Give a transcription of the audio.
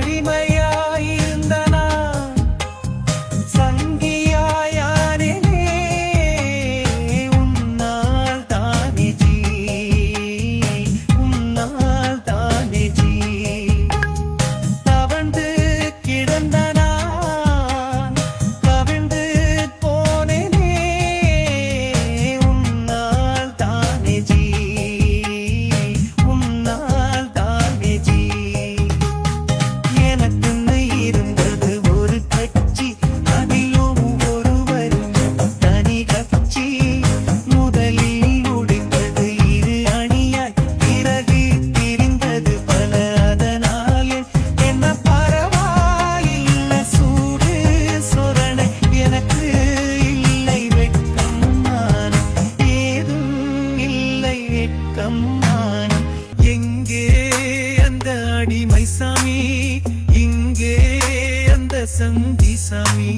அடிமையாயிருந்த நான் சங்கியாயானேனே உன்னால் தானே ஜீ, உன்னால் தானே ஜீ. தவழ்ந்து கிடந்த நான் கவிழ்ந்து போனேனே உன்னால் தானே ஜீ, உன்னால் தானே ஜீ. எனக்குன்னு இருந்தது ஒரு கட்சி, அதிலும் ஒருவர் தனி கட்சி. முதலில் முடிந்தது இரு அணியாய், பிறகு பிரிந்தது பல. அதனால் என்ன பரவாயில்ல சூடு சொரணை, எனக்கு இல்லை வெட்கம் மானம், ஏதும் இல்லை வெட்கம் மானம். எங்கே அந்த அடிமை சாமி, இங்கே அந்த சந்தி சாமி.